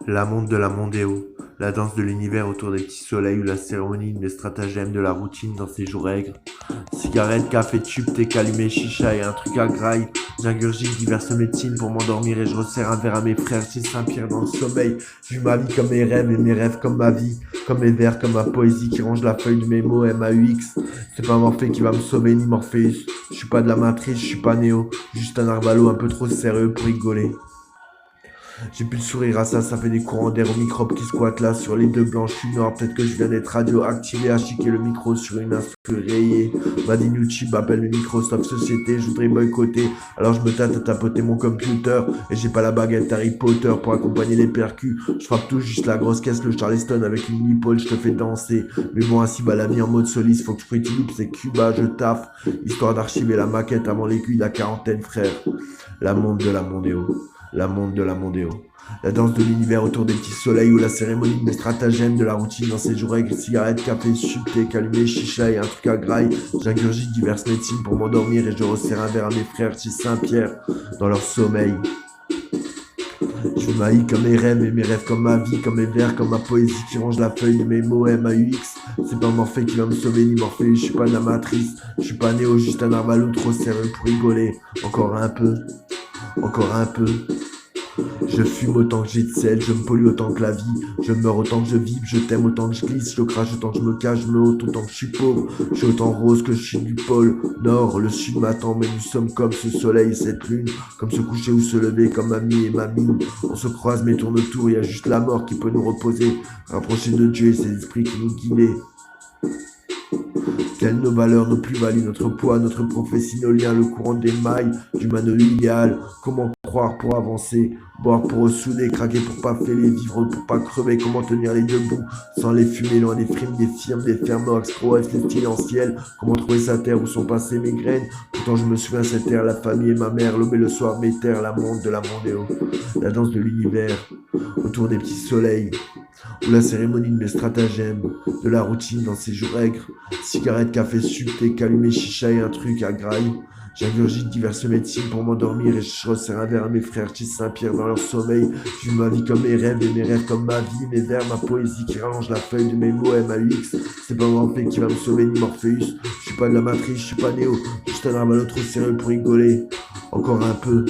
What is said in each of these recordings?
La monde de la mondéo, la danse de l'univers autour des petits soleils ou la cérémonie des stratagèmes de la routine dans ses jours aigres. Cigarette, café, tube, thé calumé, chicha et un truc à graille. J'ingurgite diverses médecines pour m'endormir et je resserre un verre à mes frères chez Saint-Pierre dans le sommeil. Je vis ma vie comme mes rêves et mes rêves comme ma vie. Comme mes vers, comme ma poésie qui range la feuille de mes mots MAUX. C'est pas Morphée qui va me sauver ni Morpheus. Je suis pas de la matrice, je suis pas Néo. Juste un arvalo un peu trop sérieux pour rigoler. J'ai plus le sourire à ça, ça fait des courants d'air au microbe qui squattent là sur les deux blanches, je suis noir, peut-être que je viens d'être radioactivé à chiquer le micro sur une instru rayée. Madinucci m'appelle le Microsoft Société, je voudrais boycotter, alors je me tâte à tapoter mon computer, et j'ai pas la baguette Harry Potter pour accompagner les percus, je frappe tout juste la grosse caisse, le Charleston avec une mini-pole, je te fais danser, mais bon ainsi va la vie en mode soliste, faut que je Fruity Loops et Cuba, je taffe, histoire d'archiver la maquette avant l'aiguille de la quarantaine frère. La monde de la mondéo. La monde de la mondéo. La danse de l'univers autour des petits soleils ou la cérémonie de mes stratagèmes de la routine dans ces jours avec cigarettes, café, thé, calumé, chicha et un truc à graille. J'ingurgite diverses médecines pour m'endormir et je resserre un verre à mes frères chez Saint-Pierre dans leur sommeil. Je m'haïs comme mes rêves et mes rêves comme ma vie, comme mes vers, comme ma poésie qui range la feuille de mes mots MAUX. C'est pas Morphée qui va me sauver ni Morphée, je suis pas de la matrice, je suis pas Néo, juste un arvalo trop sérieux pour rigoler. Encore un peu, encore un peu. Je fume autant que j'ai de sel, je me pollue autant que la vie. Je meurs autant que je vibre, je t'aime autant que je glisse. Je crache autant que je me cache, je me ôte autant que je suis pauvre. Je suis autant rose que je suis du pôle Nord. Le sud m'attend, mais nous sommes comme ce soleil et cette lune. Comme se coucher ou se lever, comme mamie et mamie. On se croise mais tourne autour, y a juste la mort qui peut nous reposer. Rapprocher de Dieu et ses esprits qui nous guident. Quelles nos valeurs, nos plus-values, notre poids, notre prophétie, nos liens, le courant des mailles, du manoeuvre idéal. Comment croire pour avancer, boire pour ressouder, craquer pour pas fêler, vivre pour pas crever. Comment tenir les deux bouts sans les fumer, loin des frimes, des firmes, des fermes, ex-pro-ex, les styles. Comment trouver sa terre où sont passées mes graines. Pourtant je me souviens cette terre, la famille et ma mère, l'aube et le soir, mes terres, la monde de la mondéo. La danse de l'univers, autour des petits soleils. Ou la cérémonie de mes stratagèmes, de la routine dans ces jours aigres, cigarette, café, thé, calumé, chicha et un truc à graille. J'ingurgite diverses médecines pour m'endormir et je resserre un verre à mes frères chez Saint-Pierre dans leur sommeil. Je vis ma vie comme mes rêves et mes rêves comme ma vie, mes vers, ma poésie qui rallonge la feuille de mes mots MAUX. C'est pas Morphée qui va me sauver ni Morpheus. Je suis pas de la matrice, je suis pas Néo, juste un arvalo trop sérieux pour rigoler. Encore un peu.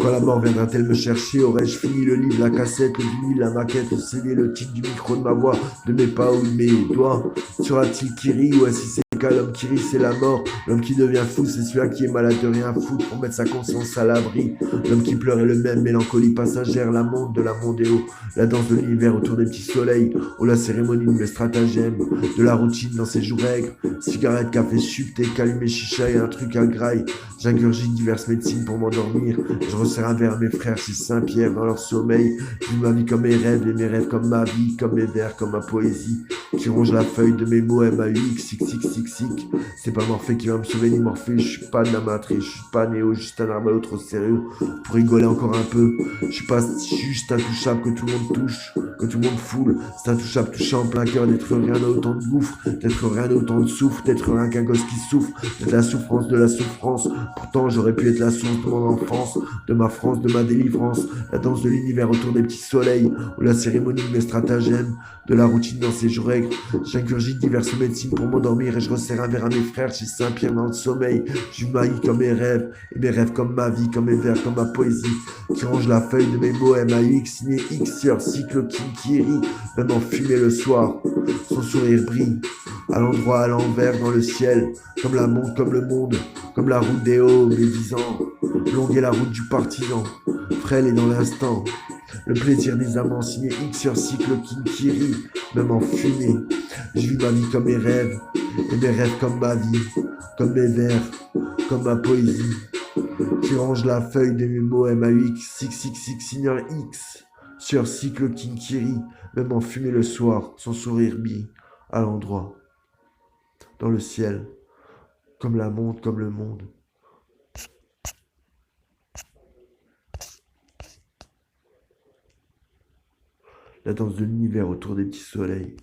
Quand la mort viendra-t-elle me chercher? Aurais-je fini le livre, la cassette, le vinyle, la maquette, le CD, le titre du micro de ma voix, de mes pas ou de mes doigts? Sera-t-il qui rit ou est-ce si c'est le cas? L'homme qui rit, c'est la mort. L'homme qui devient fou, c'est celui-là qui est malade de rien foutre pour mettre sa conscience à l'abri. L'homme qui pleure est le même, mélancolie passagère, la monde de la mondéo. La danse de l'univers autour des petits soleils, ou la cérémonie de mes stratagèmes, de la routine dans ces jours aigres. Cigarette, café, thé, calumé, chicha et un truc à graille. J'ingurgite diverses médecines pour m'endormir. Je resserre un verre à mes frères chez Saint-Pierre dans leur sommeil. Je vis ma vie comme mes rêves et mes rêves comme ma vie, comme mes vers, comme ma poésie qui ronge la feuille de mes mots MAUX. C'est pas Morphée qui va me sauver ni Morphée, je suis pas de la matrice, je suis pas Néo, juste un arvalo trop sérieux pour rigoler encore un peu. Je suis pas juste intouchable que tout le monde touche, que tout le monde foule. C'est intouchable touché en plein cœur d'être rien d'autant de gouffre, d'être rien d'autant de souffle, d'être rien qu'un gosse qui souffre, d'être la souffrance de la souffrance. Pourtant j'aurais pu être la source de mon enfance, de ma France, de ma délivrance. La danse de l'univers autour des petits soleils, ou la cérémonie de mes stratagèmes, de la routine dans ces jours aigres. J'ingurgite diverses médecines pour m'endormir et je resserre un verre à mes frères chez Saint-Pierre dans le sommeil. Je m'haïs comme mes rêves, et mes rêves comme ma vie, comme mes vers, comme ma poésie, qui range la feuille de mes mots MAUX, signé X sur cycle qui rit, même en fumée le soir. Son sourire brille, à l'endroit, à l'envers, dans le ciel, comme la monde, comme le monde, comme la route des hauts, médisants. Longue est la route du partisan, frêle est dans l'instant. Le plaisir des amants signé X sur cycle qui rit, même en fumée. Je vis ma vie comme mes rêves, et mes rêves comme ma vie, comme mes vers, comme ma poésie, qui range la feuille de mes mots MAUX, signeur X, sur cycle qui rit, même en fumée le soir, son sourire brille, à l'endroit, dans le ciel, comme la monde, comme le monde. la danse de l'univers autour des petits soleils.